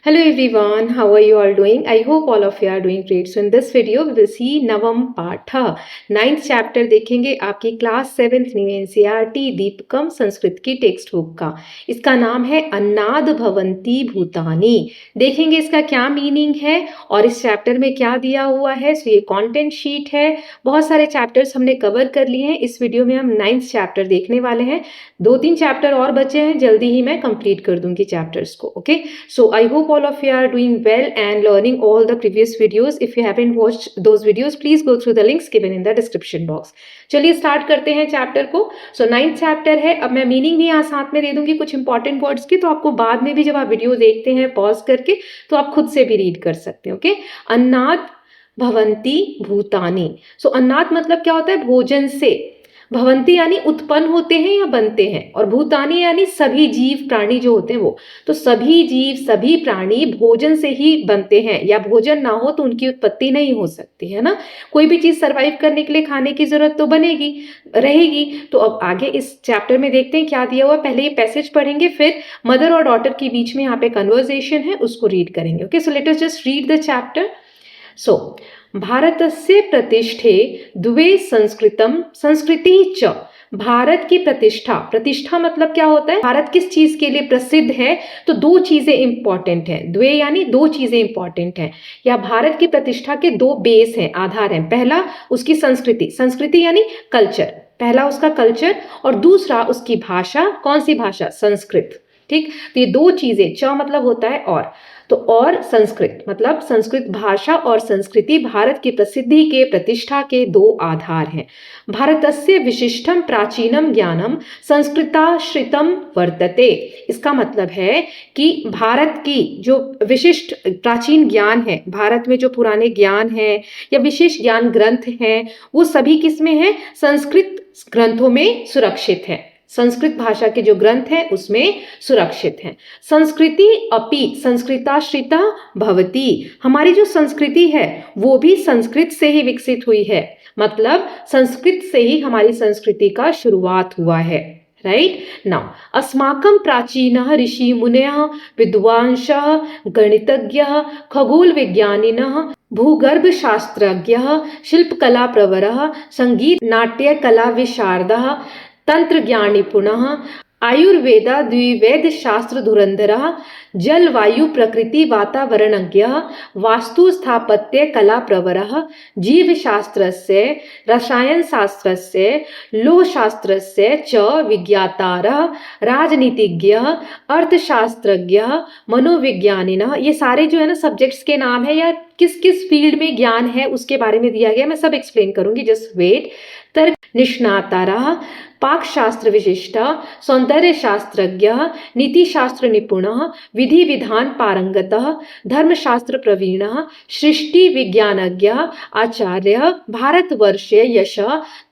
Hello everyone, how are you all doing? I hope all of you are doing great. So in this video we will see Navam Patha, 9th chapter देखेंगे आपकी class 7th new NCERT Deepakam Sanskrit की text book का। इसका नाम है अन्नाद भवंती भूतानी। देखेंगे इसका क्या मीनिंग है और इस चैप्टर में क्या दिया हुआ है। सो ये कंटेंट शीट है, बहुत सारे चैप्टर्स हमने कवर कर लिए हैं। इस वीडियो में हम 9th चैप्टर देखने वाले हैं। 2-3 चैप्टर और बचे हैं, जल्दी ही मैं कंप्लीट कर दूंगी चैप्टर्स को। Okay, so I hope all of you are doing well and learning all the previous videos. If you haven't watched those videos, please go through the links given in the description box. चलिए start करते हैं chapter को। सो 9th chapter है। अब मैं meaning भी यहाँ साथ में दे दूंगी कुछ इंपॉर्टेंट वर्ड्स की, तो आपको बाद में भी जब आप वीडियो देखते हैं पॉज करके तो आप खुद से भी रीड कर सकते हैं। ओके, अन्नाद भवंती भूतानी। सो अन्नाद मतलब क्या होता है? भोजन से। भवंती यानी उत्पन्न होते हैं या बनते हैं, और भूतानी यानी सभी जीव प्राणी जो होते हैं वो। तो सभी जीव सभी प्राणी भोजन से ही बनते हैं, या भोजन ना हो तो उनकी उत्पत्ति नहीं हो सकती है ना। कोई भी चीज सरवाइव करने के लिए खाने की जरूरत तो बनेगी, रहेगी। तो अब आगे इस चैप्टर में देखते हैं क्या दिया हुआ। पहले ये पैसेज पढ़ेंगे, फिर मदर और डॉटर के बीच में यहाँ पे कन्वर्सेशन है, उसको रीड करेंगे। Okay, so let us just read the chapter. So भारतस्य प्रतिष्ठे द्वे संस्कृतम संस्कृति च। भारत की प्रतिष्ठा, प्रतिष्ठा मतलब क्या होता है? भारत किस चीज के लिए प्रसिद्ध है? तो दो चीजें इंपॉर्टेंट हैं। द्वे यानी दो चीजें इंपॉर्टेंट हैं, या भारत की प्रतिष्ठा के दो बेस हैं, आधार हैं। पहला उसकी संस्कृति, संस्कृति यानी कल्चर, पहला उसका कल्चर, और दूसरा उसकी भाषा। कौन सी भाषा? संस्कृत। ठीक, तो ये दो चीजें, च मतलब होता है और, तो और संस्कृत मतलब संस्कृत भाषा और संस्कृति भारत की प्रसिद्धि के प्रतिष्ठा के दो आधार हैं। भारतस्य विशिष्टम प्राचीनम ज्ञानम संस्कृताश्रितम वर्तते। इसका मतलब है कि भारत की जो विशिष्ट प्राचीन ज्ञान है, भारत में जो पुराने ज्ञान है या विशेष ज्ञान ग्रंथ हैं, वो सभी किसमें है? संस्कृत ग्रंथों में सुरक्षित है। संस्कृत भाषा के जो ग्रंथ हैं उसमें सुरक्षित हैं। संस्कृति अपि संस्कृताश्रिता भवति। हमारी जो संस्कृति है वो भी संस्कृत से ही विकसित हुई है, मतलब संस्कृत से ही हमारी संस्कृति का शुरुआत हुआ है। राइट नाउ, अस्माकं प्राचीनः ऋषि मुनयः विद्वांसः गणितज्ञः खगोल विज्ञानिनः भूगर्भ शास्त्रज्ञः शिल्पकला प्रवरः संगीत नाट्य कला विशारदः तंत्र ज्ञान निपुणः आयुर्वेदा द्विवेद शास्त्र धुरंधरः जलवायु प्रकृति वातावरणज्ञः वास्तु स्थापत्य कला प्रवरः जीव शास्त्रस्य रसायन शास्त्रस्य लोह शास्त्रस्य च विज्ञातारः राजनीतिज्ञः अर्थशास्त्रज्ञः मनोविज्ञानिनः। ये सारे जो है ना सब्जेक्ट्स के नाम है, या किस किस फील्ड में ज्ञान है उसके बारे में दिया गया। मैं सब एक्सप्लेन करूंगी, जस्ट वेट। तर्क निष्णातारः पाक शास्त्र विशिष्ट सौंदर्य शास्त्रज्ञ नीति शास्त्र निपुण विधि विधान पारंगतः धर्मशास्त्र प्रवीण सृष्टि विज्ञानज्ञ आचार्य भारतवर्षे यश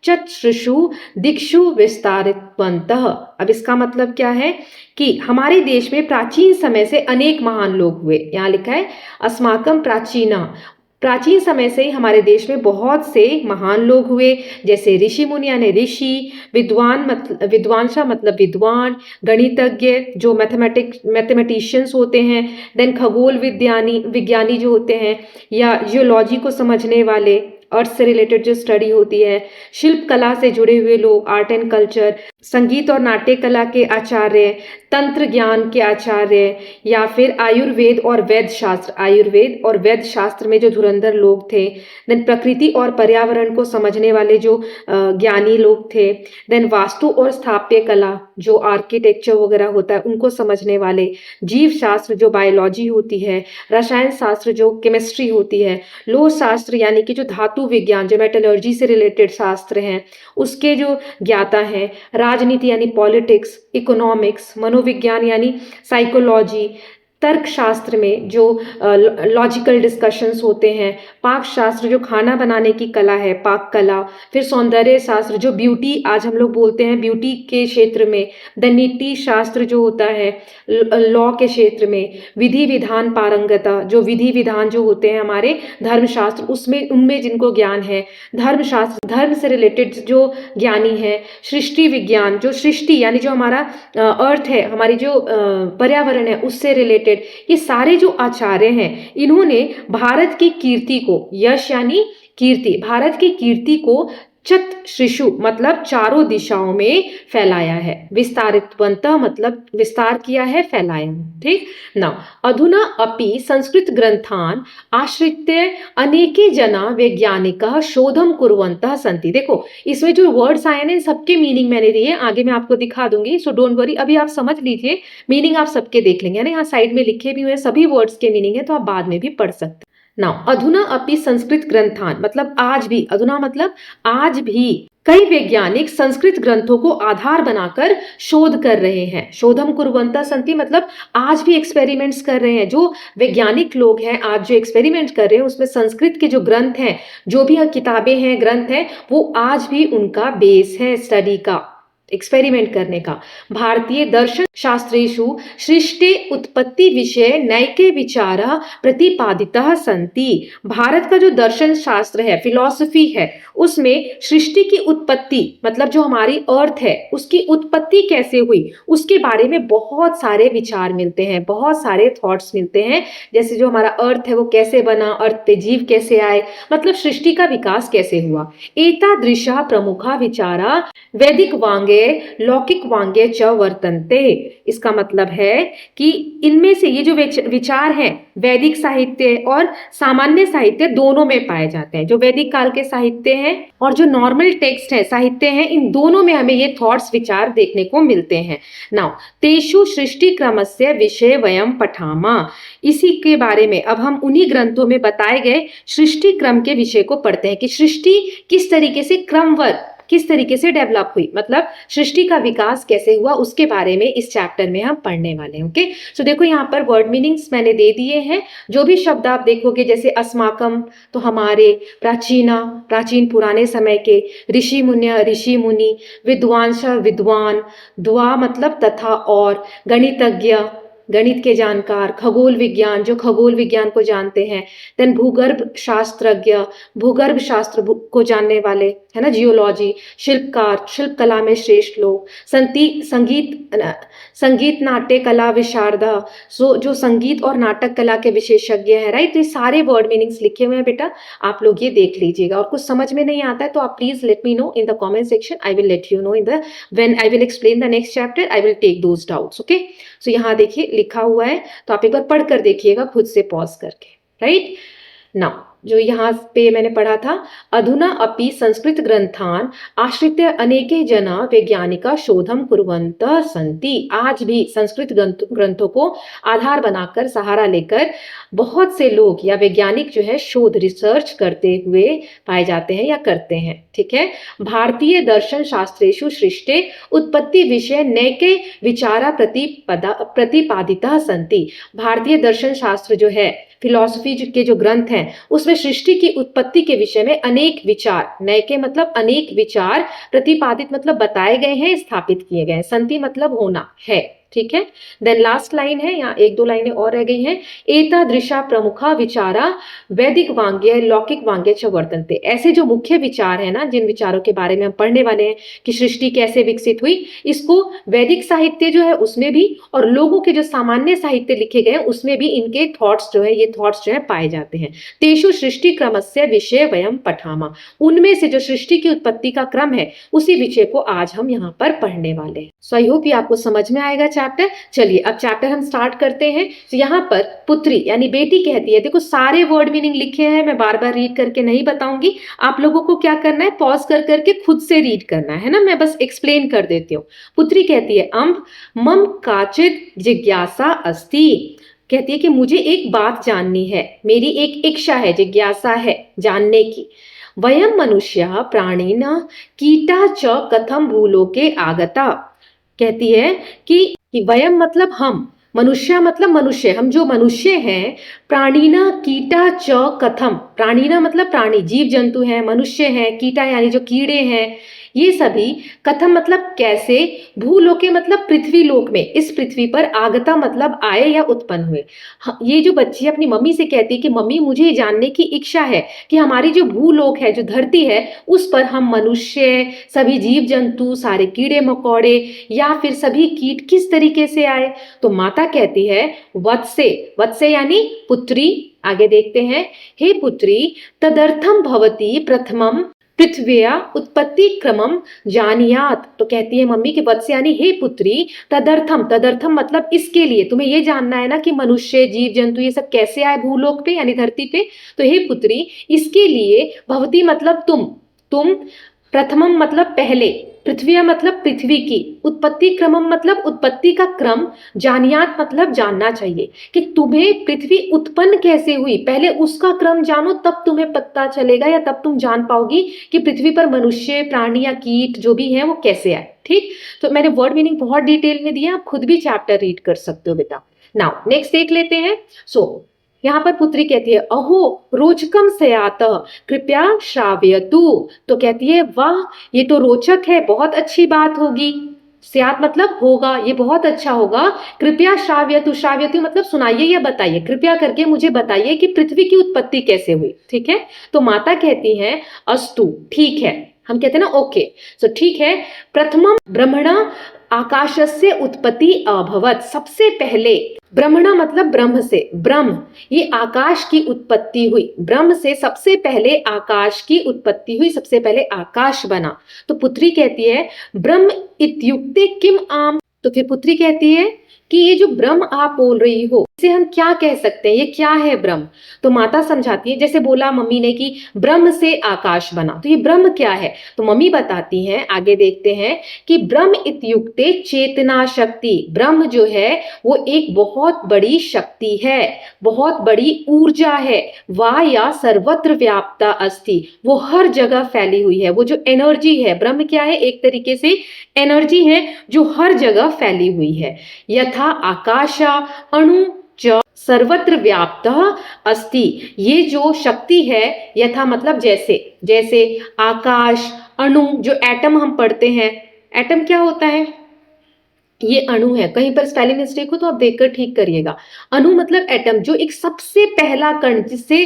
चतुर्षु दिक्षु विस्तारितवन्तः। अब इसका मतलब क्या है कि हमारे देश में प्राचीन समय से अनेक महान लोग हुए। यहाँ लिखा है अस्माकं प्राचीना, प्राचीन समय से ही हमारे देश में बहुत से महान लोग हुए, जैसे ऋषि मुनि यानी ऋषि, विद्वान मतलब विद्वांसा मतलब विद्वान, गणितज्ञ जो मैथमेटिशियंस होते हैं, देन खगोल विज्ञानी जो होते हैं, या जियोलॉजी को समझने वाले, अर्थ से रिलेटेड जो स्टडी होती है, शिल्प कला से जुड़े हुए लोग, आर्ट एंड कल्चर, संगीत और नाट्य कला के आचार्य, तंत्र ज्ञान के आचार्य, या फिर आयुर्वेद और वैद्य शास्त्र, आयुर्वेद और वैद्य शास्त्र में जो धुरंधर लोग थे, देन प्रकृति और पर्यावरण को समझने वाले जो ज्ञानी लोग थे, देन वास्तु और स्थापत्य कला जो आर्किटेक्चर वगैरह होता है उनको समझने वाले, जीव शास्त्र जो बायोलॉजी होती है, रसायन शास्त्र जो केमिस्ट्री होती है, लोह शास्त्र यानी कि जो धातु विज्ञान जो मेटलर्जी से रिलेटेड शास्त्र हैं उसके जो ज्ञाता हैं, राजनीति यानी पॉलिटिक्स, इकोनॉमिक्स, मनोविज्ञान यानी साइकोलॉजी, तर्क शास्त्र में जो लॉजिकल डिस्कशंस होते हैं, पाक शास्त्र जो खाना बनाने की कला है, पाक कला, फिर सौंदर्य शास्त्र जो ब्यूटी आज हम लोग बोलते हैं ब्यूटी के क्षेत्र में, द नीति शास्त्र जो होता है लॉ के क्षेत्र में, विधि विधान पारंगता जो विधि विधान जो होते हैं हमारे धर्मशास्त्र उसमें उनमें जिनको ज्ञान है, धर्मशास्त्र धर्म से रिलेटेड जो ज्ञानी है, सृष्टि विज्ञान जो सृष्टि यानी जो हमारा अर्थ है, हमारी जो पर्यावरण है उससे रिलेटेड रिलेटेड ये सारे जो आचार्य हैं, इन्होंने भारत की कीर्ति को, यश यानी कीर्ति, भारत की कीर्ति को चतश्रिषु मतलब चारों दिशाओं में फैलाया है। विस्तारितवन्तः मतलब विस्तार किया है, फैलाया है। ठीक ना। अधुना अपि संस्कृत ग्रंथान आश्रित्य अनेके जना वैज्ञानिकः शोधम कुर्वन्तः सन्ति। देखो इसमें जो वर्ड्स आए ना, सबके मीनिंग मैंने दिए, आगे मैं आपको दिखा दूंगी, सो डोंट वरी, अभी आप समझ लीजिए, मीनिंग आप सबके देख लेंगे ना, यहाँ साइड में लिखे भी हुए सभी वर्ड्स के मीनिंग है, तो आप बाद में भी पढ़ सकते हैं। नाउ अधुना अपि संस्कृत ग्रंथान मतलब आज भी, अधुना मतलब आज भी कई वैज्ञानिक संस्कृत ग्रंथों को आधार बनाकर शोध कर रहे हैं। शोधम कुर्वन्तः सन्ति मतलब आज भी एक्सपेरिमेंट्स कर रहे हैं। जो वैज्ञानिक लोग हैं आज जो एक्सपेरिमेंट कर रहे हैं, उसमें संस्कृत के जो ग्रंथ हैं, जो भी किताबें हैं, ग्रंथ हैं, वो आज भी उनका बेस है स्टडी का, एक्सपेरिमेंट करने का। भारतीय दर्शन शास्त्रेषु सृष्टि उत्पत्ति विषय नैके विचारः प्रतिपादितः सन्ति। भारत का जो दर्शन शास्त्र है, फिलॉसफी है, उसमें सृष्टि की उत्पत्ति मतलब जो हमारी अर्थ है उसकी उत्पत्ति कैसे हुई उसके बारे में बहुत सारे विचार मिलते हैं, बहुत सारे थॉट्स मिलते हैं। जैसे जो हमारा अर्थ है वो कैसे बना, अर्थ पे जीव कैसे आए, मतलब सृष्टि का विकास कैसे हुआ। एतादृशः प्रमुखा विचारा वैदिक वांगे लौकिक वांगे च वर्तन्ते। इसका मतलब है कि इनमें से ये जो विचार हैं वैदिक साहित्य और सामान्य साहित्य दोनों में पाए जाते हैं। जो वैदिक काल के साहित्य हैं और जो नॉर्मल टेक्स्ट है, साहित्य हैं, इन दोनों में हमें ये थॉट्स विचार देखने को मिलते हैं। नाउ तेषु सृष्टि क्रमस्य विषय वयम पठामा। इसी के बारे में अब हम उन्हीं ग्रंथों में बताए गए सृष्टि क्रम के विषय को पढ़ते हैं कि सृष्टि किस तरीके से क्रमवत किस तरीके से डेवलप हुई, मतलब सृष्टि का विकास कैसे हुआ, उसके बारे में इस चैप्टर में हम पढ़ने वाले हैं। ओके, सो देखो यहाँ पर वर्ड मीनिंग्स मैंने दे दिए हैं। जो भी शब्द आप देखोगे जैसे अस्माकम तो हमारे, प्राचीना प्राचीन पुराने समय के, ऋषि मुनि, विद्वांस विद्वान, द्वा मतलब तथा और, गणितज्ञ गणित के जानकार, खगोल विज्ञान जो खगोल विज्ञान को जानते हैं, देन भूगर्भ शास्त्रज्ञ भूगर्भ शास्त्र को जानने वाले, है ना, जियोलॉजी, शिल्पकार शिल्प कला में श्रेष्ठ लोग, संगीत नाट्य कला विशारदा जो संगीत और नाटक कला के विशेषज्ञ हैं, राइट। तो ये सारे वर्ड मीनिंग्स लिखे हुए हैं बेटा, आप लोग ये देख लीजिएगा। और कुछ समझ में नहीं आता है तो आप please let me know in the comment section, I will let you know in the when I will explain the next chapter, I will take those doubts. Okay, so यहाँ देखिए लिखा हुआ है, तो आप एक बार पढ़ कर देखिएगा खुद से पॉज करके, राइट। नाउ जो यहाँ पे मैंने पढ़ा था, अधुना अपि संस्कृत ग्रंथान आश्रित्य अनेके जना वैज्ञानिका शोधम कुर्वन्तः सन्ति। आज भी संस्कृत ग्रंथों को आधार बनाकर, सहारा लेकर बहुत से लोग या वैज्ञानिक जो है शोध रिसर्च करते हुए पाए जाते हैं या करते हैं। ठीक है। भारतीय दर्शन शास्त्रेषु सृष्टि उत्पत्ति विषय नैके विचारा प्रतिपादितः सन्ति। भारतीय दर्शन शास्त्र जो है, फिलॉसफी के जो ग्रंथ हैं, उसमें सृष्टि की उत्पत्ति के विषय में अनेक विचार, नैके मतलब अनेक विचार, प्रतिपादित मतलब बताए गए हैं, स्थापित किए गए हैं, सन्ति मतलब होना है। ठीक है। देन लास्ट लाइन है, यहाँ एक दो लाइनें और रह गई हैं। एतादृशा प्रमुखा विचारा वैदिक वांग्य लौकिक वांग्य च वर्तन्ते। ऐसे जो मुख्य विचार है ना, जिन विचारों के बारे में हम पढ़ने वाले हैं कि सृष्टि कैसे विकसित हुई, इसको वैदिक साहित्य जो है उसमें भी और लोगों के जो सामान्य साहित्य लिखे गए उसमें भी इनके थॉट्स जो है, ये थॉट्स जो है पाए जाते हैं। तेषु सृष्टि क्रमस्य विषय वयम पठामा। उनमें से जो सृष्टि की उत्पत्ति का क्रम है उसी विषय को आज हम यहाँ पर पढ़ने वाले हैं। सो आई होप ये आपको समझ में आएगा चैप्टर। चलिए अब चैप्टर हम स्टार्ट करते हैं। तो यहाँ पर पुत्री यानी बेटी कहती है, देखो सारे वर्ड मीनिंग लिखे हैं, मैं बार बार रीड करके नहीं बताऊंगी, आप लोगों को क्या करना है, पॉज कर करके खुद से रीड करना है ना, मैं बस एक्सप्लेन कर देती हूँ। पुत्री कहती है, अम्ब मम काचित जिज्ञासा अस्ति। कहती है कि मुझे एक बात जाननी है, मेरी एक इच्छा है, जिज्ञासा है जानने की। वयम मनुष्य प्राणिना कीटा च कथम भूलोके आगता। कहती है कि वयम मतलब हम, मनुष्य मतलब मनुष्य, हम जो मनुष्य हैं, प्राणीना कीटा च कथम, प्राणीना मतलब प्राणी जीव जंतु हैं, मनुष्य हैं, कीटा यानी जो कीड़े हैं, ये सभी कथम मतलब कैसे, भूलोके मतलब पृथ्वी लोक में, इस पृथ्वी पर आगता मतलब आए या उत्पन्न हुए। ये जो बच्ची अपनी मम्मी से कहती है कि मम्मी मुझे ये जानने की इच्छा है कि हमारी जो भूलोक है, जो धरती है, उस पर हम मनुष्य, सभी जीव जंतु, सारे कीड़े मकोड़े या फिर सभी कीट किस तरीके से आए। तो माता कहती है वत्से, वत्से यानी पुत्री। आगे देखते हैं, हे पुत्री तदर्थम भवती प्रथमम पृथ्व्या उत्पत्ति क्रमम जानियात। तो कहती है मम्मी के वत्स यानी हे पुत्री तदर्थम, तदर्थम मतलब इसके लिए, तुम्हें ये जानना है ना कि मनुष्य जीव जंतु ये सब कैसे आए भूलोक पे यानी धरती पे। तो हे पुत्री इसके लिए, भवती मतलब तुम प्रथमम मतलब पहले, पृथ्वी मतलब पृथ्वी की, उत्पत्ति क्रमम मतलब उत्पत्ति का क्रम, जानियात मतलब जानना चाहिए कि तुम्हें पृथ्वी उत्पन्न कैसे हुई, पहले उसका क्रम जानो तब तुम्हें पता चलेगा या तब तुम जान पाओगी कि पृथ्वी पर मनुष्य, प्राणी या कीट जो भी है वो कैसे आए। ठीक, तो मैंने वर्ड मीनिंग बहुत डिटेल में दिया, आप खुद भी चैप्टर रीड कर सकते हो बेटा। नाउ नेक्स्ट देख लेते हैं। यहाँ पर पुत्री कहती है अहो रोचकम सयात कृपया श्राव्यतु। तो कहती है वाह ये तो रोचक है, बहुत अच्छी बात होगी। स्यात मतलब होगा, ये बहुत अच्छा होगा। कृपया श्राव्यतु, श्राव्यतु मतलब सुनाइए या बताइए, कृपया करके मुझे बताइए कि पृथ्वी की उत्पत्ति कैसे हुई। ठीक है, तो माता कहती है अस्तु, ठीक है, हम कहते हैं ना ओके, सो ठीक है। प्रथमम ब्रह्मणा आकाशस्य उत्पत्ति अभवत, सबसे पहले ब्रह्मणा मतलब ब्रह्म से, ब्रह्म ये आकाश की उत्पत्ति हुई, ब्रह्म से सबसे पहले आकाश की उत्पत्ति हुई, सबसे पहले आकाश बना। तो पुत्री कहती है ब्रह्म इत्युक्ते किम आम। तो फिर पुत्री कहती है कि ये जो ब्रह्म आप बोल रही हो इसे हम क्या कह सकते हैं, ये क्या है ब्रह्म। तो माता समझाती है, जैसे बोला मम्मी ने कि ब्रह्म से आकाश बना, तो ये ब्रह्म क्या है। तो मम्मी बताती हैं, आगे देखते हैं कि ब्रह्म इत्युक्ते चेतना शक्ति, ब्रह्म जो है वो एक बहुत बड़ी शक्ति है, बहुत बड़ी ऊर्जा है। वाह या सर्वत्र व्याप्ता अस्ति, वो हर जगह फैली हुई है। वो जो एनर्जी है, ब्रह्म क्या है, एक तरीके से एनर्जी है जो हर जगह फैली हुई है। यथा आकाशा अणु च सर्वत्र व्याप्त अस्ति, ये जो शक्ति है, यथा मतलब जैसे, जैसे आकाश अणु, जो एटम हम पढ़ते हैं, एटम क्या होता है, ये अणु है। कहीं पर स्पेलिंग मिस्टेक हो तो आप देखकर ठीक करिएगा। अणु मतलब एटम, जो एक सबसे पहला कण, जिससे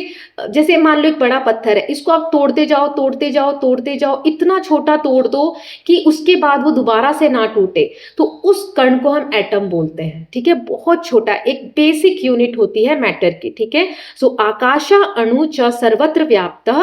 जैसे मान लो एक बड़ा पत्थर है, इसको आप तोड़ते जाओ तोड़ते जाओ तोड़ते जाओ, इतना छोटा तोड़ दो कि उसके बाद वो दोबारा से ना टूटे, तो उस कण को हम एटम बोलते हैं। ठीक है, बहुत छोटा, एक बेसिक यूनिट होती है मैटर की। ठीक है, सो आकाशा अणु च सर्वत्र व्याप्त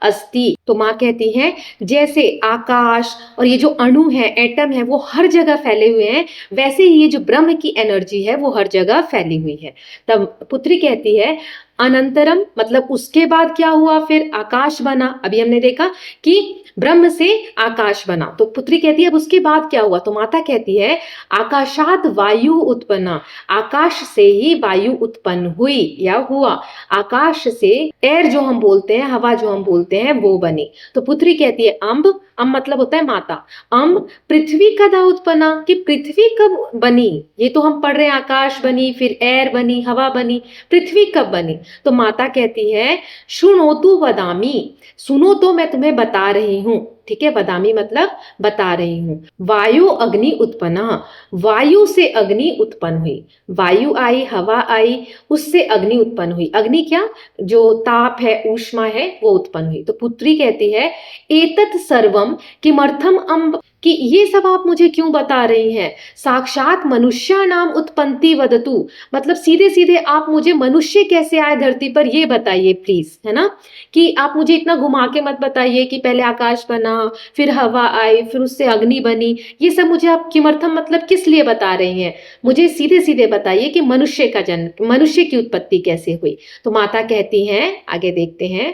अस्ति। तो माँ कहती है जैसे आकाश और ये जो अणु है, एटम है, वो हर जगह फैले हुए हैं, वैसे ही ये जो ब्रह्म की एनर्जी है वो हर जगह फैली हुई है। तब पुत्री कहती है अनंतरम मतलब उसके बाद क्या हुआ, फिर आकाश बना। अभी हमने देखा कि ब्रह्म से आकाश बना, तो पुत्री कहती है अब उसके बाद क्या हुआ। तो माता कहती है आकाशात वायु उत्पन्ना, आकाश से ही वायु उत्पन्न हुई या हुआ, आकाश से एयर जो हम बोलते हैं, हवा जो हम बोलते हैं, वो बनी। तो पुत्री कहती है अम्ब, अम्ब मतलब होता है माता, अम्ब पृथ्वी कदा उत्पन्ना, कि पृथ्वी कब बनी। ये तो हम पढ़ रहे हैं आकाश बनी, फिर एयर बनी, हवा बनी, पृथ्वी कब बनी। तो माता कहती है शुणोतु वदामी, सुनो तो मैं तुम्हें बता रही हूं। ठीक है, वदामी मतलब बता रही हूं। वायु अग्नि उत्पन्न, वायु से अग्नि उत्पन्न हुई, वायु आई, हवा आई, उससे अग्नि उत्पन्न हुई। अग्नि क्या, जो ताप है, ऊष्मा है, वो उत्पन्न हुई। तो पुत्री कहती है एतत् सर्वम किमर्थम अम्ब, कि ये सब आप मुझे क्यों बता रही हैं। साक्षात मनुष्य नाम उत्पत्ति वदतु, मतलब सीधे सीधे आप मुझे मनुष्य कैसे आए धरती पर ये बताइए प्लीज, है ना, कि आप मुझे इतना घुमा के मत बताइए कि पहले आकाश बना, फिर हवा आई, फिर उससे अग्नि बनी। ये सब मुझे आप किमर्थम मतलब किस लिए बता रही हैं, मुझे सीधे सीधे बताइए कि मनुष्य का जन्म, मनुष्य की उत्पत्ति कैसे हुई। तो माता कहती हैं, आगे देखते हैं,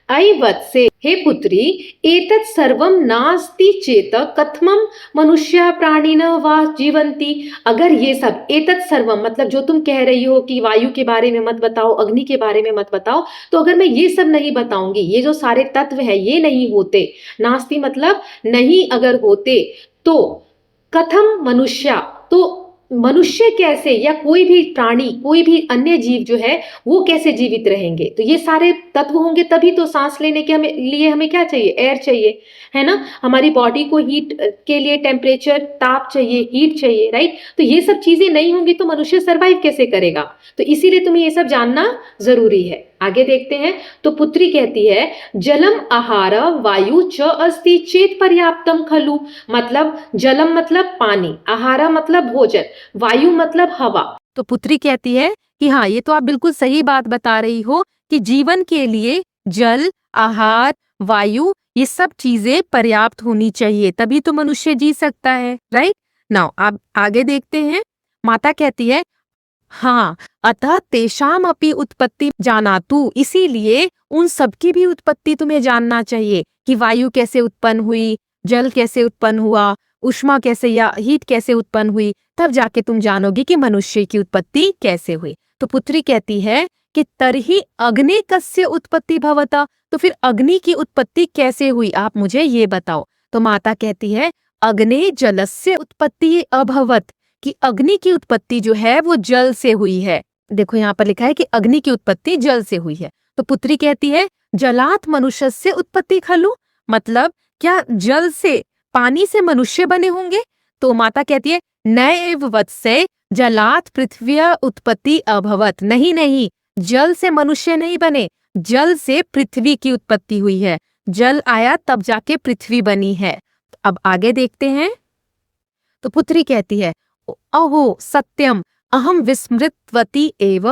अयि वत्से, हे पुत्री एतत् सर्वम नास्ति चेत कथमम मनुष्य प्राणिनः वा जीवन्ति। अगर ये सब, एतत् सर्वम मतलब जो तुम कह रही हो कि वायु के बारे में मत बताओ, अग्नि के बारे में मत बताओ, तो अगर मैं ये सब नहीं बताऊंगी, ये जो सारे तत्व है ये नहीं होते, नास्ति मतलब नहीं अगर होते, तो कथम मनुष्य, तो मनुष्य कैसे या कोई भी प्राणी, कोई भी अन्य जीव जो है वो कैसे जीवित रहेंगे। तो ये सारे तत्व होंगे तभी तो सांस लेने के लिए हमें क्या चाहिए, एयर चाहिए, है ना। हमारी बॉडी को हीट के लिए टेम्परेचर, ताप चाहिए, हीट चाहिए, राइट। तो ये सब चीजें नहीं होंगी तो मनुष्य सरवाइव कैसे करेगा। तो इसीलिए तुम्हें ये सब जानना जरूरी है। आगे देखते हैं। तो पुत्री कहती है जलम आहार वायु च अस्ति चेत पर्याप्तम खलु। मतलब जलम मतलब पानी, आहार मतलब भोजन, वायु मतलब हवा। तो पुत्री कहती है कि हाँ, ये तो आप बिल्कुल सही बात बता रही हो कि जीवन के लिए जल, आहार, वायु ये सब चीजें पर्याप्त होनी चाहिए, तभी तो मनुष्य जी सकता है, राइट। नाउ आप आगे देखते हैं। माता कहती है हाँ, अतः तेषाम अपि उत्पत्ति जानातु, इसीलिए उन सबकी भी उत्पत्ति तुम्हें जानना चाहिए कि वायु कैसे उत्पन्न हुई, जल कैसे उत्पन्न हुआ, उष्मा कैसे या हीट कैसे उत्पन्न हुई, तब जाके तुम जानोगे कि मनुष्य की उत्पत्ति कैसे हुई। तो पुत्री कहती है कि तरहि अग्नि कस्य उत्पत्ति भवता, तो फिर अग्नि की उत्पत्ति कैसे हुई, आप मुझे ये बताओ। तो माता कहती है अग्नि जलस्य उत्पत्ति अभवत, कि अग्नि की उत्पत्ति जो है वो जल से हुई है। देखो यहाँ पर लिखा है कि अग्नि की उत्पत्ति जल से हुई है। तो पुत्री कहती है जलात मनुष्य से उत्पत्ति खलु, मतलब क्या जल से, पानी से मनुष्य बने होंगे। तो माता कहती है नैव वत्से जलात पृथ्वी उत्पत्ति अभवत, नहीं नहीं, जल से मनुष्य नहीं बने, जल से पृथ्वी की उत्पत्ति हुई है। जल आया तब जाके पृथ्वी बनी है। अब आगे देखते हैं। तो पुत्री कहती है अहो सत्यम अहम विस्मृतवती एव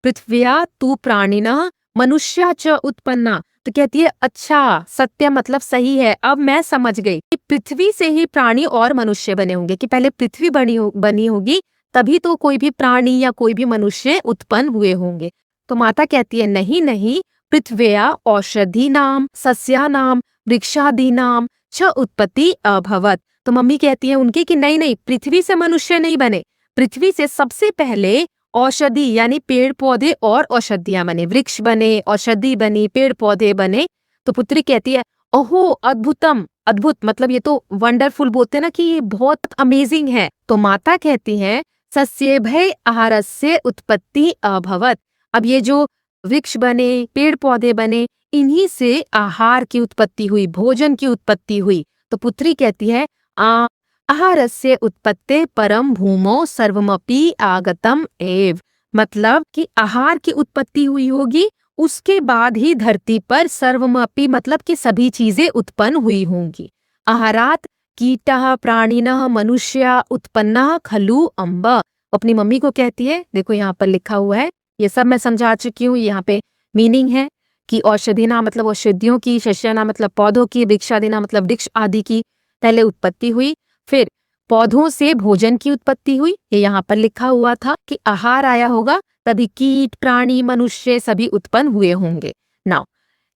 पृथ्व्या तु प्राणिनः मनुष्या च उत्पन्ना। तो कहती है अच्छा, सत्य मतलब सही है, अब मैं समझ गई कि पृथ्वी से ही प्राणी और मनुष्य बने होंगे, कि पहले पृथ्वी बनी होगी तभी तो कोई भी प्राणी या कोई भी मनुष्य उत्पन्न हुए होंगे। तो माता कहती है नहीं नहीं, पृथ्व्या औषधि नाम सस्या नाम वृक्षादि नाम च उत्पत्ति अभवत। तो मम्मी कहती है उनकी कि नहीं नहीं, पृथ्वी से मनुष्य नहीं बने, पृथ्वी से सबसे पहले औषधि यानी पेड़ पौधे और औषधियां बने, वृक्ष बने, औषधि बनी, पेड़ पौधे बने। तो पुत्री कहती है ओहो अद्भुतम, अद्भुत मतलब ये तो वंडरफुल बोलते हैं ना कि ये बहुत अमेजिंग है। तो माता कहती है सस्येभय आहारस्य उत्पत्ति अभवत, अब ये जो वृक्ष बने, पेड़ पौधे बने, इन्हीं से आहार की उत्पत्ति हुई, भोजन की उत्पत्ति हुई। तो पुत्री कहती है आहारस्य उत्पत्ते परम भूमो सर्वमपि आगतम एव, मतलब कि आहार की उत्पत्ति हुई होगी, उसके बाद ही धरती पर सर्वमपि मतलब कि सभी चीजें उत्पन्न हुई होंगी। आहारात कीटः प्राणिनः मनुष्या उत्पन्ना खलु अम्ब। अपनी मम्मी को कहती है, देखो यहाँ पर लिखा हुआ है, ये सब मैं समझा चुकी हूँ, यहाँ पे मीनिंग है कि औषधिना मतलब औषधियों की, शस्यना मतलब पौधों की, वृक्षादिना मतलब वृक्ष आदि की पहले उत्पत्ति हुई, फिर पौधों से भोजन की उत्पत्ति हुई। ये यहाँ पर लिखा हुआ था कि आहार आया होगा तभी कीट प्राणी मनुष्य सभी उत्पन्न हुए होंगे। नाउ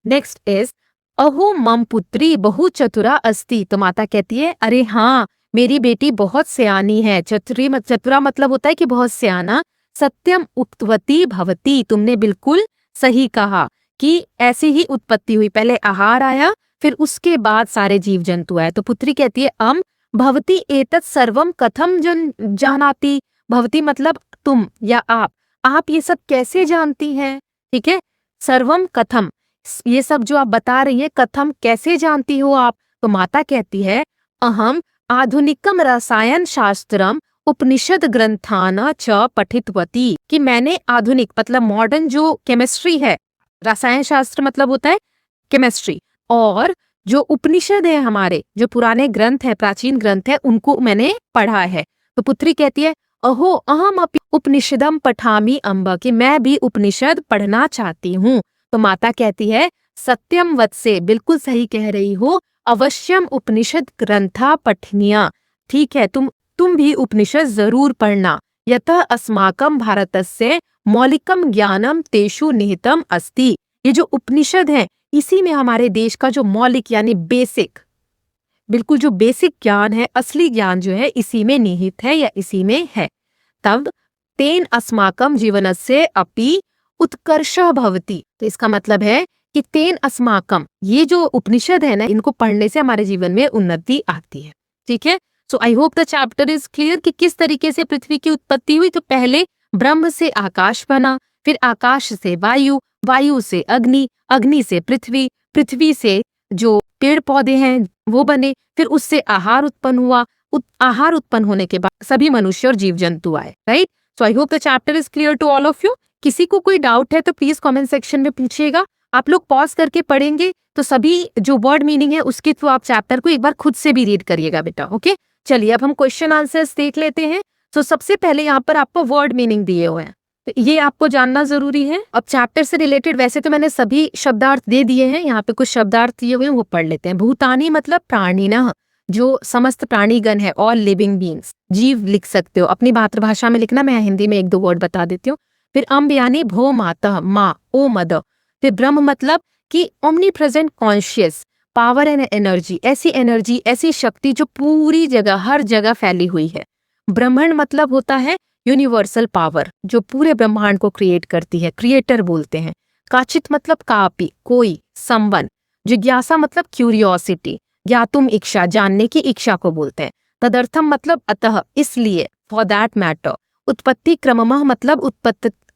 नेक्स्ट इज अहो मम पुत्री बहु चतुरा अस्ति। तो माता कहती है अरे हाँ, मेरी बेटी बहुत सियानी है। चतुरा मतलब होता है कि बहुत सियाना। सत्यम उक्तवती भवती, तुमने बिल्कुल सही कहा कि ऐसी ही उत्पत्ति हुई, पहले आहार आया फिर उसके बाद सारे जीव जंतु आए। तो पुत्री कहती है भवती एतत् सर्वम कथम जानाति। भवती मतलब तुम या आप ये सब कैसे जानती हैं, ठीक है। सर्वम कथम, ये सब जो आप बता रही हैं, कथम कैसे जानती हो आप। तो माता कहती है अहम आधुनिकम रसायन शास्त्रम उपनिषद ग्रंथाना च पठितवती, कि मैंने आधुनिक मतलब मॉडर्न जो केमिस्ट्री है, रसायन शास्त्र मतलब होता है केमिस्ट्री, और जो उपनिषद है हमारे जो पुराने ग्रंथ है, प्राचीन ग्रंथ है, उनको मैंने पढ़ा है। तो पुत्री कहती है अहो अहम अपि उपनिषदम पठामी अम्ब, कि मैं भी उपनिषद पढ़ना चाहती हूँ। तो माता कहती है सत्यम वत्से, बिल्कुल सही कह रही हो, अवश्यम उपनिषद ग्रंथा पठनीया, ठीक है तुम भी उपनिषद जरूर पढ़ना। यतः अस्माकम भारतस्य मौलिकम ज्ञानम तेषु निहितम अस्ति, ये जो उपनिषद है इसी में हमारे देश का जो मौलिक यानी बेसिक, बिल्कुल जो बेसिक ज्ञान है, असली ज्ञान जो है इसी में निहित है या इसी में है। तब तेन अस्माकम जीवनस्य अपि उत्कर्ष भवति, तो इसका मतलब है कि तेन अस्माकम, ये जो उपनिषद है ना, इनको पढ़ने से हमारे जीवन में उन्नति आती है, ठीक है। So I hope the chapter is clear कि किस तरीके से पृथ्वी की उत्पत्ति हुई। तो पहले ब्रह्म से आकाश बना, फिर आकाश से वायु, वायु से अग्नि, अग्नि से पृथ्वी, पृथ्वी से जो पेड़ पौधे हैं वो बने, फिर उससे आहार उत्पन्न हुआ, आहार उत्पन्न होने के बाद सभी मनुष्य और जीव जंतु आए, right. So I hope the chapter is clear to all of you. किसी को कोई डाउट है तो प्लीज कमेंट सेक्शन में पूछिएगा। आप लोग पॉज करके पढ़ेंगे तो सभी जो वर्ड मीनिंग है उसके थ्रू आप चैप्टर को एक बार खुद से भी रीड करिएगा बेटा, ओके। चलिए अब हम क्वेश्चन आंसर्स देख लेते हैं। तो सबसे पहले यहाँ पर आपको वर्ड मीनिंग दिए हुए हैं, तो ये आपको जानना जरूरी है। अब चैप्टर से रिलेटेड वैसे तो मैंने सभी शब्दार्थ दे दिए हैं, यहाँ पे कुछ शब्दार्थ दिए हुए हैं वो पढ़ लेते हैं। भूतानी मतलब प्राणिनः, जो समस्त प्राणीगण है, ऑल लिविंग बींग्स, जीव लिख सकते हो अपनी मातृभाषा में लिखना, मैं हिंदी में एक दो वर्ड बता देती हूँ। फिर अम्ब यानी भो माता, माँ, ओ मदर। फिर ब्रह्म मतलब कि omni present conscious, power and energy, ऐसी शक्ति जो पूरी जगह हर जगह फैली हुई है। ब्रह्मांड मतलब होता है यूनिवर्सल पावर जो पूरे ब्रह्मांड को क्रिएट करती है, क्रिएटर बोलते हैं। काचित मतलब कापी, कोई, संबंध। जिज्ञासा मतलब क्यूरियोसिटी, ज्ञातुम इच्छा, जानने की इच्छा को बोलते हैं। तदर्थम मतलब अतः, इसलिए, फॉर दैट मैटर। उत्पत्ति क्रममः मतलब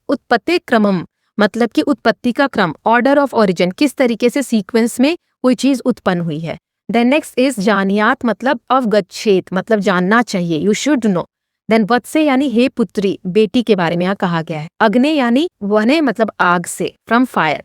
उत्पत्ति क्रमम मतलब कि उत्पत्ति का क्रम, ऑर्डर ऑफ ओरिजिन, किस तरीके से सीक्वेंस में कोई चीज उत्पन्न हुई है। देन नेक्स्ट इज जानियात मतलब अवगच्छेत मतलब जानना चाहिए, यू शुड नो। देन वत्से यानी हे पुत्री, बेटी के बारे में यहाँ कहा गया है। अग्ने यानी वने मतलब आग से, फ्रॉम फायर।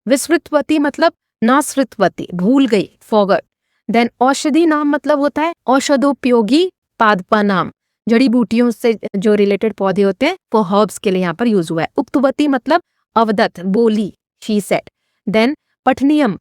विस्मृतवती मतलब नास्मृतवती, भूल गई, फॉरगॉट। देन औषधि नाम मतलब होता है औषधोपयोगी पादपा नाम, जड़ी बूटियों से जो रिलेटेड पौधे होते हैं वो हर्ब्स के लिए यहाँ पर यूज हुआ है। उक्तवती मतलब अवदत, बोली, शी सेड। देन पठनियम,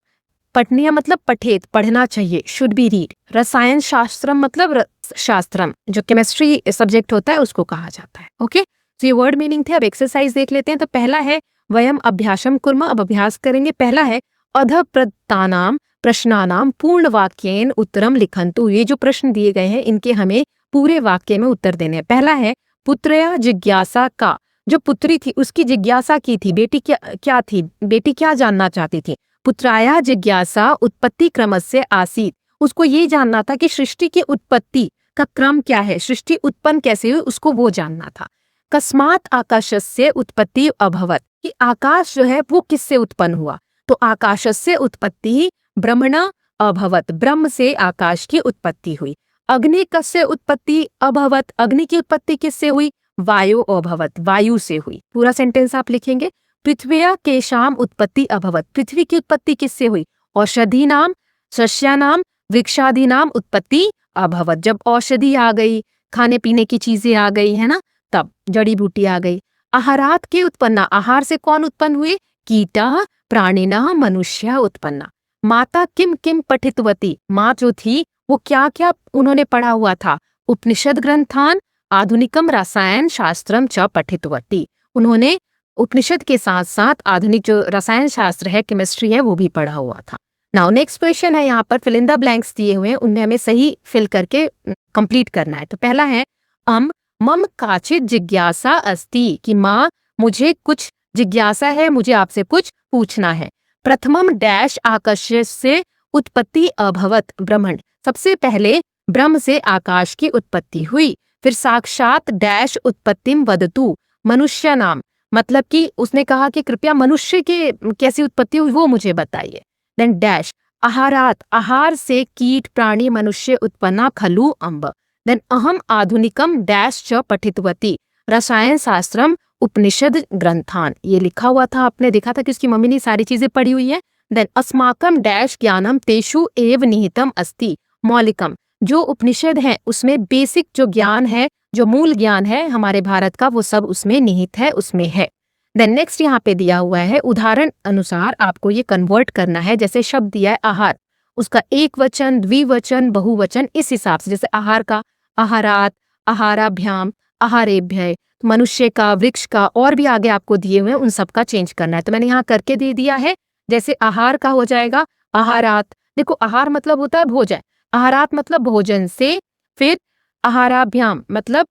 पठनियम मतलब पठेत, पढ़ना चाहिए, शुड बी रीड। रसायन शास्त्रम मतलब शास्त्रम, जो केमिस्ट्री सब्जेक्ट होता है उसको कहा जाता है, ओके। तो ये वर्ड मीनिंग थे। अब एक्सरसाइज देख लेते हैं। तो पहला है वयम अभ्यासम कुर्म, अब अभ्यास करेंगे। पहला है अधप्रतानाम प्रश्नानाम पूर्ण वाक्येन उत्तरम लिखन्तु। ये जो प्रश्न दिए गए हैं इनके हमें पूरे वाक्य में उत्तर देने हैं। पहला है पुत्रया जिज्ञासा का, जो पुत्री थी उसकी जिज्ञासा की थी, बेटी क्या थी, बेटी क्या जानना चाहती थी। पुत्राया जिज्ञासा उत्पत्ति क्रमस्य आसीत, उसको ये जानना था कि सृष्टि की उत्पत्ति का क्रम क्या है, सृष्टि उत्पन्न कैसे हुई, उसको वो जानना था। कस्मात आकाशस्य उत्पत्ति अभवत, कि आकाश जो है वो किससे उत्पन्न हुआ। तो आकाशस्य उत्पत्ति ब्रह्मणा अभवत, ब्रह्म से आकाश की उत्पत्ति हुई। अग्नि कस्य उत्पत्ति अभवत, अग्नि की उत्पत्ति किससे हुई। वायु अभवत, वायु से हुई। पूरा सेंटेंस आप लिखेंगे। पृथ्व्या केशाम उत्पत्ति अभवत, पृथ्वी की उत्पत्ति किससे हुई। औषधि नाम, सस्यानाम, वृक्षादि नाम उत्पत्ति अभवत, जब औषधि आ गई, खाने पीने की चीजें आ गई है ना, तब जड़ी बूटी आ गई। आहारात के उत्पन्ना, आहार से कौन उत्पन्न हुए। कीटा प्राणिनः मनुष्य उत्पन्ना। माता किम किम पठितवती, माँ जो थी वो क्या क्या उन्होंने पढ़ा हुआ था। उपनिषद ग्रंथान आधुनिकम रसायन शास्त्रम च पठितवती, उन्होंने उपनिषद के साथ साथ आधुनिक जो रसायन शास्त्र है, केमिस्ट्री है, वो भी पढ़ा हुआ था। नाउ नेक्स्ट क्वेश्चन है, यहाँ पर फिल इन द ब्लैंक्स दिए हुए हैं, उनमें हमें सही फिल करके कंप्लीट करना है। तो पहला है मम काचित जिज्ञासा अस्ति, कि माँ मुझे कुछ जिज्ञासा है, मुझे आपसे कुछ पूछना है। प्रथमम डैश आकाश से उत्पत्ति अभवत ब्रह्मण, सबसे पहले ब्रह्म से आकाश की उत्पत्ति हुई। फिर साक्षात डैश उत्पत्तिम वदतु, मनुष्य नाम मतलब कि उसने कहा कि कृपया मनुष्य के कैसी उत्पत्ति हुई वो मुझे बताइए। देन डैश आहारात, आहार से कीट प्राणी मनुष्य उत्पन्ना खलु अम्ब। देन अहम आधुनिकम डैश च पठितवती, रसायन शास्त्रम उपनिषद ग्रंथान, ये लिखा हुआ था, आपने देखा था कि उसकी मम्मी ने सारी चीजें पढ़ी हुई है। देन अस्माकम डैश ज्ञानम तेषु एव निहितम अस्ति मौलिकम, जो उपनिषद है उसमें बेसिक जो ज्ञान है, जो मूल ज्ञान है हमारे भारत का, वो सब उसमें निहित है, उसमें है। देन नेक्स्ट यहाँ पे दिया हुआ है उदाहरण अनुसार आपको ये कन्वर्ट करना है। जैसे शब्द दिया है आहार, उसका एक वचन, द्विवचन, बहुवचन, इस हिसाब से, जैसे आहार का आहारात, आहाराभ्याम, आहारेभ्य, मनुष्य का, वृक्ष का, और भी आगे आपको दिए हुए हैं, उन सब का चेंज करना है। तो मैंने यहाँ करके दे दिया है। जैसे आहार का हो जाएगा आहारात, देखो आहार मतलब होता है भोजन, आहारात मतलब भोजन से, फिर आहाराभ्याम मतलब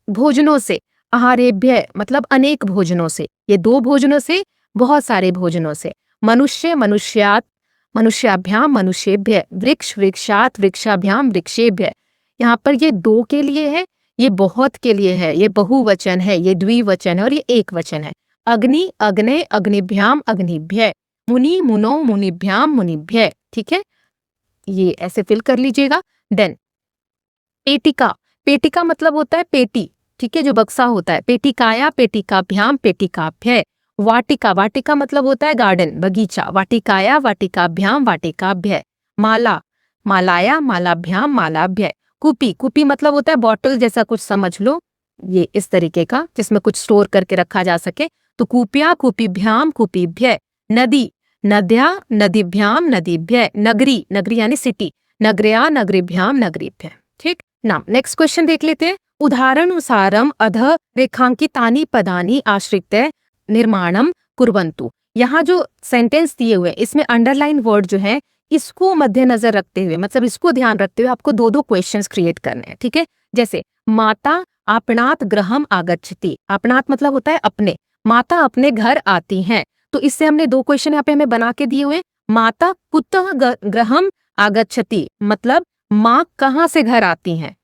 भोजनों से, आहारेभ्य मतलब अनेक भोजनों से, ये दो भोजनों से, बहुत सारे भोजनों से। मनुष्य मनुष्यात, मनुष्याभ्याम मनुष्येभ्य, वृक्ष वृक्षात, वृक्षाभ्याम वृक्षेभ्य, यहाँ पर ये दो के लिए है, ये बहुत के लिए है, ये बहुवचन है, ये द्विवचन है और ये एक वचन है। अग्नि, अग्ने, अग्निभ्याम, अग्निभ्य, मुनि, मुनो, मुनिभ्याम, मुनिभ्य। ठीक है, ये ऐसे फिल कर लीजिएगा। देन पेटिका, पेटिका मतलब होता है पेटी, ठीक है, जो बक्सा होता है। पेटिकाया, पेटिकाभ्याम, पेटिकाभ्य। वाटिका, वाटिका मतलब होता है गार्डन, बगीचा। वाटिकाया, वाटिकाभ्याम, वाटिकाभ्य। माला, मालाया, मालाभ्याम, मालाभ्य। कुपी, कुपी मतलब होता है बॉटल जैसा कुछ समझ लो, ये इस तरीके का जिसमें कुछ स्टोर करके रखा जा सके। तो कूपिया, कूपीभ्याम, कूपीभ्य। नदी, नद्या, नदीभ्याम, नदीभ्य। नगरी, नगरी यानी सिटी, नगरया, नगरीभ्याम, नगरीभ्य। ठीक, नाउ नेक्स्ट क्वेश्चन देख लेते हैं। उदाहरणानुसारम अध रेखांकितानि पदानि आश्रित्य निर्माणम कुर्वन्तु। यहाँ जो सेंटेंस दिए हुए इसमें अंडरलाइन वर्ड जो है इसको मद्देनजर रखते हुए, मतलब इसको ध्यान रखते हुए आपको दो दो क्वेश्चंस क्रिएट करने हैं। ठीक है, जैसे माता आपणात गृहम आगच्छति, आपणात मतलब होता है अपने, माता अपने घर आती हैं। तो इससे हमने दो क्वेश्चन यहाँ पे हमें बना के दिए हुए। माता कुतः गृहम आगच्छति मतलब माँ कहाँ से घर आती हैं।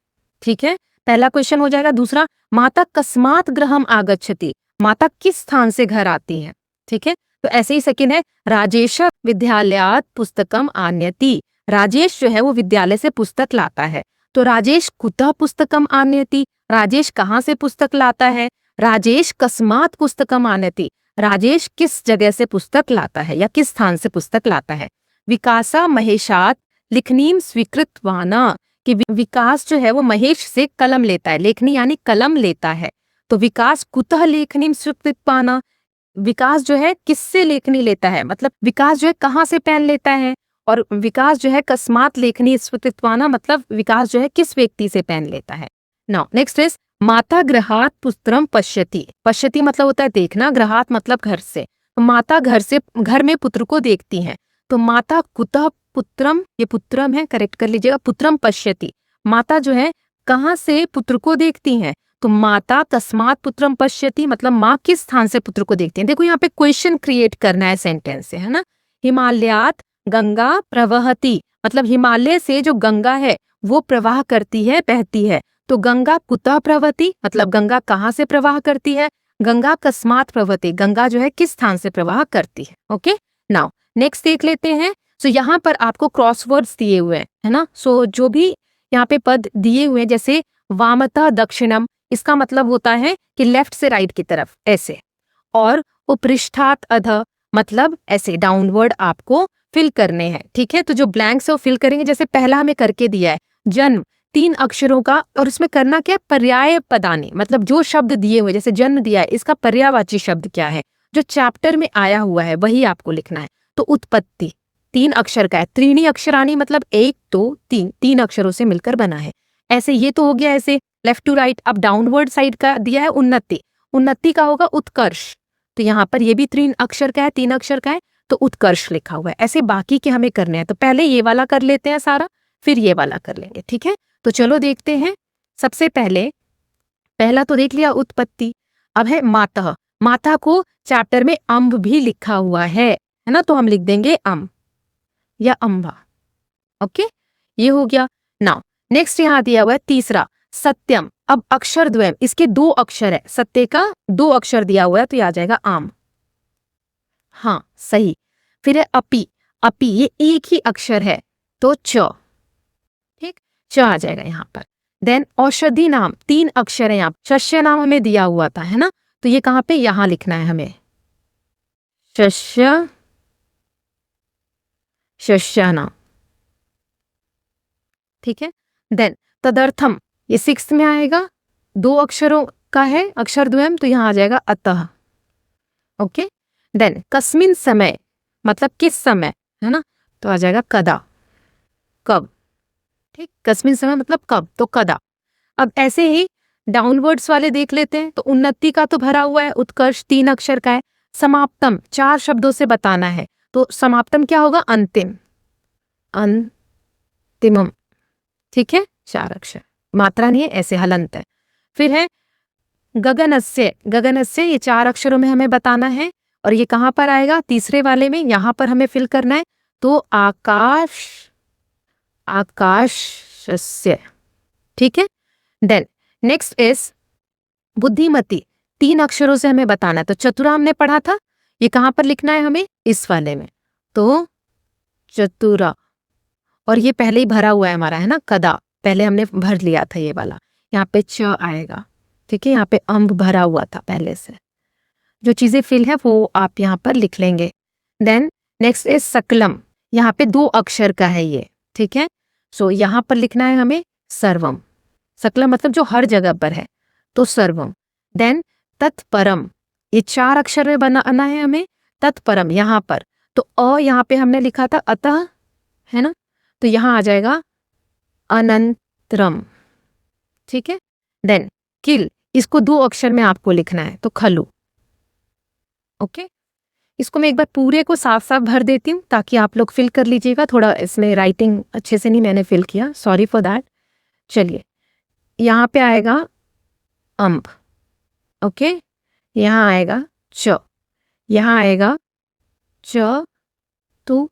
ठीक है, पहला क्वेश्चन हो जाएगा। दूसरा, माता कस्मात गृहम आगच्छति, माता किस स्थान से घर आती है। ठीक है, तो ऐसे ही सेकंड है, राजेश विद्यालयात पुस्तकम आनयति, राजेश जो है वो विद्यालय से पुस्तक लाता है। तो राजेश कुतः पुस्तकम आनयति, राजेश कहाँ से पुस्तक लाता है। राजेश कस्मात पुस्तकम आनयति, राजेश किस जगह से पुस्तक लाता है या किस स्थान से पुस्तक लाता है। विकासा महेशात लिखनीम स्वीकृतवाना, कि विकास जो है वो महेश से कलम लेता है, लेखनी यानी कलम लेता है। तो विकास कुतः लेखनीम स्वीकृतवाना, विकास जो है किससे लेखनी लेता है, मतलब विकास जो है कहाँ से पेन लेता है। और विकास जो है कस्मात लेखनी स्वीकृतवाना, मतलब विकास जो है किस व्यक्ति से पेन लेता है। नाउ नेक्स्ट इज माता गृहात पुत्रम पश्यति, पश्यति मतलब होता है देखना, गृहात मतलब घर से। तो माता घर में पुत्र को देखती है। तो माता कुतः पुत्रम, ये पुत्रम है, करेक्ट कर लीजिएगा, पुत्रम पश्यति, माता जो है कहाँ से पुत्र को देखती हैं। तो माता कस्मात पुत्रम पश्यति मतलब माँ किस स्थान से पुत्र को देखती है। देखो यहाँ पे क्वेश्चन क्रिएट करना है सेंटेंस से, है ना। हिमालयात गंगा प्रवहति मतलब हिमालय से जो गंगा है वो प्रवाह करती है, बहती है। तो गंगा कुतः प्रवहति मतलब गंगा कहाँ से प्रवाह करती है। गंगा कस्मात प्रवहति, गंगा जो है किस स्थान से प्रवाह करती है। ओके, नाउ नेक्स्ट देख लेते हैं। सो यहाँ पर आपको क्रॉसवर्ड्स दिए हुए हैं, है ना। सो जो भी यहाँ पे पद दिए हुए हैं, जैसे वामतः दक्षिणम, इसका मतलब होता है कि लेफ्ट से राइट की तरफ ऐसे। और उपृष्ठात अधः मतलब ऐसे डाउनवर्ड आपको फिल करने हैं। ठीक है, तो जो ब्लैंक्स है वो फिल करेंगे। जैसे पहला हमें करके दिया है जन्म, 3 अक्षरों का, और इसमें करना क्या है, पर्याय पदानी, मतलब जो शब्द दिए हुए, जैसे जन्म दिया है इसका पर्यायवाची शब्द क्या है, जो चैप्टर में आया हुआ है वही आपको लिखना है। तो उत्पत्ति 3 अक्षर का है, त्रीणी अक्षरानी मतलब 1 2 3, 3 अक्षरों से मिलकर बना है। ऐसे ये तो हो गया ऐसे लेफ्ट टू राइट। अब डाउनवर्ड साइड का दिया है उन्नति, उन्नति का होगा उत्कर्ष। तो यहाँ पर ये भी 3 अक्षर का है, 3 अक्षर का है, तो उत्कर्ष लिखा हुआ है। ऐसे बाकी के हमें करने हैं। तो पहले ये वाला कर लेते हैं सारा, फिर ये वाला कर लेंगे। ठीक है, तो चलो देखते हैं। सबसे पहला तो देख लिया उत्पत्ति। अब है माता, माता को चैप्टर में अम्ब भी लिखा हुआ है ना, तो हम लिख देंगे अम्ब या अम्बा। ओके, ये हो गया। नाउ नेक्स्ट यहाँ दिया हुआ है तीसरा सत्यम। अब अक्षर द्वयम, इसके 2 अक्षर है, सत्य का 2 अक्षर दिया हुआ है, तो ये आ जाएगा आम। हाँ सही। फिर है अपि, अपि ये एक ही अक्षर है, तो च। ठीक, च आ जाएगा यहाँ पर। देन औषधि नाम 3 अक्षर है यहाँ, शस्य नाम हमें दिया हुआ था, है ना, तो ये कहाँ पे, यहाँ लिखना है हमें, शस्य, शस्य नाम। ठीक है, देन तदर्थम ये 6th में आएगा, 2 अक्षरों का है अक्षर द्वयम, तो यहाँ आ जाएगा अतः। ओके, देन कस्मिन समय मतलब किस समय, है ना, तो आ जाएगा कदा, कब। ठीक, कस्मिन समय मतलब कब, तो कदा। अब ऐसे ही डाउनवर्ड्स वाले देख लेते हैं। तो उन्नति का तो भरा हुआ है, उत्कर्ष 3 अक्षर का है। समाप्तम 4 शब्दों से बताना है, तो समाप्तम क्या होगा, अंतिम, अंतिमम। ठीक है, 4 अक्षर, मात्रा नहीं है, ऐसे हलंत है। फिर है गगनस्य, गगनस्य ये 4 अक्षरों में हमें बताना है, और ये कहाँ पर आएगा, तीसरे वाले में, यहाँ पर हमें फिल करना है। तो आकाश, आकाशस्य, ठीक है। देन नेक्स्ट इज बुद्धिमती, 3 अक्षरों से हमें बताना है। तो चतुरा हमने पढ़ा था, ये कहाँ पर लिखना है हमें, इस वाले में। तो चतुरा, और ये पहले ही भरा हुआ है हमारा, है ना, कदा, पहले हमने भर लिया था ये वाला। यहाँ पे च आएगा, ठीक है, यहाँ पे अम्ब भरा हुआ था पहले से। जो चीजें फिल है वो आप यहाँ पर लिख लेंगे। देन नेक्स्ट इज सकलम, यहाँ पे 2 अक्षर का है ये, ठीक है। सो यहाँ पर लिखना है हमें सर्वम। सकलम मतलब जो हर जगह पर है, तो सर्वम। देन तत्परम, ये 4 अक्षर में बनाना है हमें, तत्परम यहाँ पर। तो अ यहाँ पे हमने लिखा था अतः, है ना, तो यहाँ आ जाएगा अनंतरम, ठीक है। देन किल, इसको 2 अक्षर में आपको लिखना है, तो खलु। ओके, इसको मैं एक बार पूरे को साफ साफ भर देती हूँ ताकि आप लोग फिल कर लीजिएगा। थोड़ा इसमें राइटिंग अच्छे से नहीं मैंने फिल किया, सॉरी फॉर दैट। चलिए, यहाँ पे आएगा अम्ब, ओके, यहाँ आएगा च, यहाँ आएगा च तु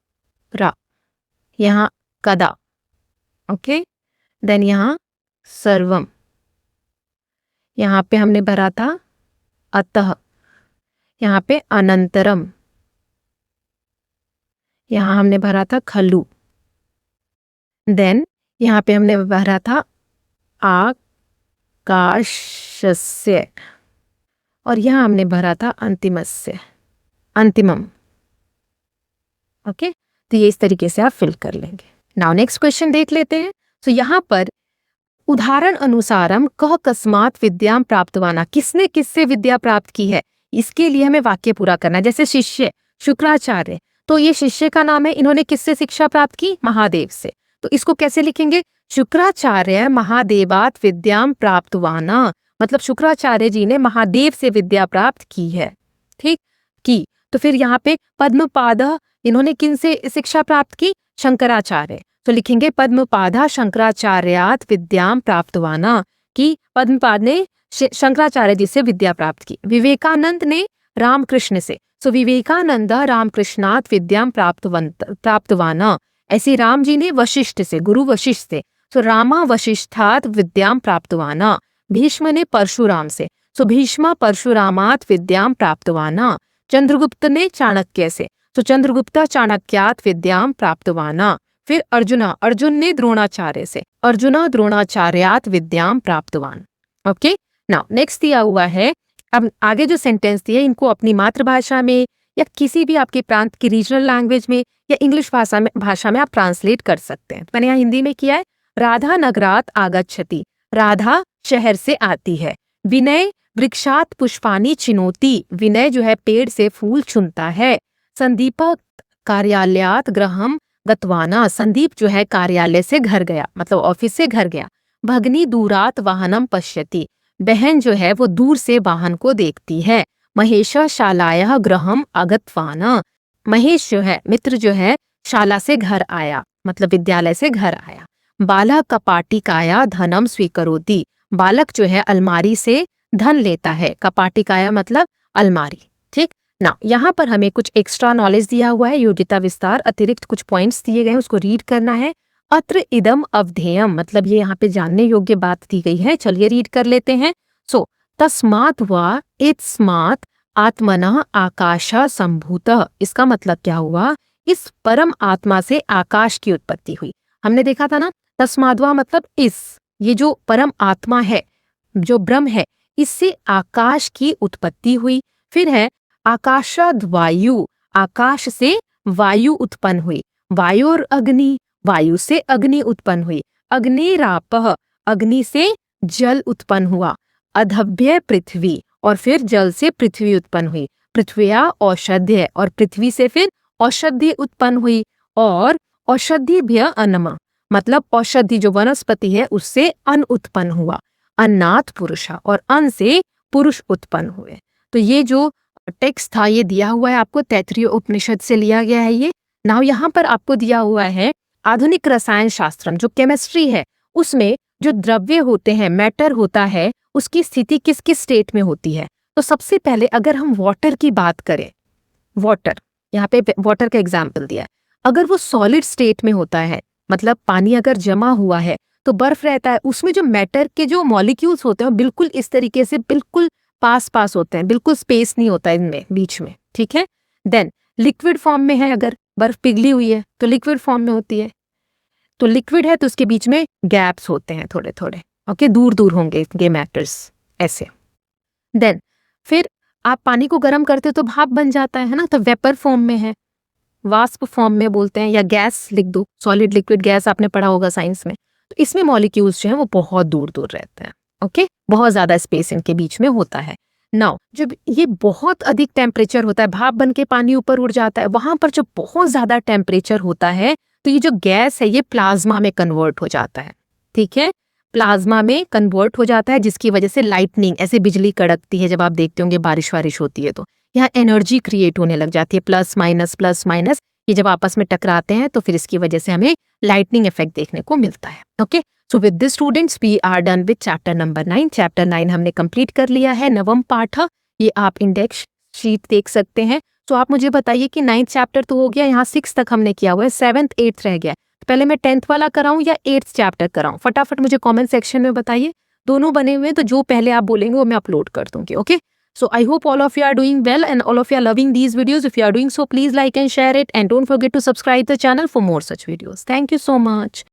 रा, यहाँ कदा, ओके। देन यहाँ सर्वम, यहाँ पे हमने भरा था अतः, यहाँ पे अनंतरम, यहाँ हमने भरा था खलु। देन यहाँ पे हमने भरा था आकाशस्य, और यहाँ हमने भरा था अंतिमस्य, अंतिमम। ओके, तो ये इस तरीके से आप फिल कर लेंगे। नाउ नेक्स्ट क्वेश्चन देख लेते हैं। तो यहाँ पर उदाहरण अनुसारम कह कस्मात विद्याम प्राप्तवाना, किसने किससे विद्या प्राप्त की है, इसके लिए हमें वाक्य पूरा करना है। जैसे शिष्य शुक्राचार्य, तो ये शिष्य का नाम है, इन्होंने किससे शिक्षा प्राप्त की, महादेव से। तो इसको कैसे लिखेंगे, शुक्राचार्य महादेवात विद्याम प्राप्तवाना, मतलब शुक्राचार्य जी ने महादेव से विद्या प्राप्त की है, ठीक की। तो फिर यहाँ पे पद्मपाद, इन्होंने किन से शिक्षा प्राप्त की, शंकराचार्य, तो लिखेंगे पद्मपादा शंकराचार्यात विद्याम प्राप्तवाना, कि पद्मपाद ने शंकराचार्य जी से विद्या प्राप्त की। विवेकानंद ने रामकृष्ण से, सो विवेकानंद रामकृष्णात विद्याम प्राप्तवाना। ऐसे राम जी ने वशिष्ठ से, गुरु वशिष्ठ से, सो रामा वशिष्ठात विद्याम प्राप्तवाना। भीष्म ने परशुराम से, सो भीष्मा परशुरामात विद्याम प्राप्तवाना। चंद्रगुप्त ने चाणक्य से, तो चंद्रगुप्ता चाणक्यात विद्याम प्राप्तवाना। फिर अर्जुन ने द्रोणाचार्य से, अर्जुना द्रोणाचार्यात विद्याम प्राप्तवान। ओके, नाउ नेक्स्ट दिया हुआ है, अब आगे जो सेंटेंस दिए इनको अपनी मातृभाषा में या किसी भी आपके प्रांत की रीजनल लैंग्वेज में या इंग्लिश भाषा में आप ट्रांसलेट कर सकते हैं। मैंने यहाँ हिंदी में किया है। राधा नगरात आगच्छति, राधा शहर से आती है। विनय वृक्षात पुष्पानी चिनोती, विनय जो है पेड़ से फूल चुनता है। संदीप कार्यालयात गृहम गतवाना, संदीप जो है कार्यालय से घर गया, मतलब ऑफिस से घर गया। भगनी दूरात वाहनम पश्यति, बहन जो है वो दूर से वाहन को देखती है। महेशा शालाया गृहम अगतवाना, महेश जो है मित्र जो है शाला से घर आया, मतलब विद्यालय से घर आया। बालक कपाटिकाया धनम स्वीकरोति, बालक जो है अलमारी से धन लेता है। कपाटिकाया मतलब अलमारी, ठीक ना। यहाँ पर हमें कुछ एक्स्ट्रा नॉलेज दिया हुआ है, योग्यता विस्तार अतिरिक्त कुछ पॉइंट्स दिए गए हैं, उसको रीड करना है। अत्र इदम अवधेयम, मतलब ये यहाँ पे जानने योग्य बात दी गई है, चलिए रीड कर लेते हैं। सो तस्मात् वा इत्स्मात् आत्मनः आकाशा संभूतः, इसका मतलब क्या हुआ, इस परम आत्मा से आकाश की उत्पत्ति हुई। हमने देखा था ना, तस्मात् वा मतलब इस, ये जो परम आत्मा है, जो ब्रह्म है, इससे आकाश की उत्पत्ति हुई। फिर है आकाशाद वायु, आकाश से वायु उत्पन्न हुई। वायु और अग्नि, वायु से अग्नि उत्पन्न हुई। अग्निरापः, अग्नि से जल उत्पन्न हुआ। अधभ्य पृथ्वी, और फिर जल से पृथ्वी उत्पन्न हुई। पृथ्व्या औषध्य, और पृथ्वी से फिर औषधि उत्पन्न हुई। और औषधिभ्य अन्नमा, मतलब औषधि जो वनस्पति है उससे अन्न उत्पन्न हुआ। अन्नात् पुरुषा, और अन्न से पुरुष उत्पन्न हुए। तो ये जो टेक्स्ट था ये दिया हुआ है आपको, तैत्तिरीय उपनिषद से लिया गया है ये। नाउ यहाँ पर आपको दिया हुआ है आधुनिक रसायन शास्त्र, जो केमिस्ट्री है उसमें जो द्रव्य होते हैं, मैटर होता है, उसकी स्थिति किस किस स्टेट में होती है। तो सबसे पहले अगर हम वाटर की बात करें, वाटर, यहाँ पे वाटर का एग्जाम्पल दिया है। अगर वो सॉलिड स्टेट में होता है, मतलब पानी अगर जमा हुआ है, तो बर्फ रहता है, उसमें जो मैटर के जो मॉलिक्यूल्स होते हैं वो बिल्कुल इस तरीके से बिल्कुल पास पास होते हैं, बिल्कुल स्पेस नहीं होता इनमें बीच में, ठीक है। देन लिक्विड फॉर्म में है, अगर बर्फ पिघली हुई है तो लिक्विड फॉर्म में होती है, तो लिक्विड है तो उसके बीच में गैप्स होते हैं थोड़े थोड़े, ओके, दूर दूर होंगे ये मैटर्स ऐसे। देन फिर आप पानी को गर्म करते हो तो भाप बन जाता है ना, तो वेपर फॉर्म में है, वाष्प फॉर्म में बोलते हैं, या गैस लिख दो, सॉलिड लिक्विड गैस आपने पढ़ा होगा साइंस में। तो इसमें मॉलिक्यूल्स जो हैं वो बहुत दूर दूर रहते हैं, ओके, बहुत ज्यादा स्पेस इनके बीच में होता है। नाउ जब ये बहुत अधिक टेम्परेचर होता है, भाप बन के पानी ऊपर उड़ जाता है, वहां पर जब बहुत ज्यादा टेम्परेचर होता है तो ये जो गैस है ये प्लाज्मा में कन्वर्ट हो जाता है, ठीक है, प्लाज्मा में कन्वर्ट हो जाता है, जिसकी वजह से लाइटनिंग, ऐसे बिजली कड़कती है जब आप देखते होंगे बारिश वारिश होती है तो यहाँ एनर्जी क्रिएट होने लग जाती है, प्लस माइनस ये जब आपस में टकराते हैं तो फिर इसकी वजह से हमें लाइटनिंग इफेक्ट देखने को मिलता है, okay. So with this students we are done with chapter number 9। Chapter 9 हमने कंप्लीट कर लिया है, नवम पाठ, ये आप इंडेक्स शीट देख सकते हैं। तो आप मुझे बताइए कि 9th चैप्टर तो हो गया, यहाँ 6 तक हमने किया हुआ है, 7th 8th रह गया, पहले मैं 10th वाला कराऊं या 8th चैप्टर कराऊं, फटाफट मुझे कमेंट सेक्शन में बताइए। दोनों बने हुए हैं तो जो पहले आप बोलेंगे वो मैं अपलोड कर दूंगी, okay. So I hope all of you are doing well and all of you are loving these videos. If you are doing so, please like and share it and don't forget to subscribe the channel for more such videos. Thank you so much.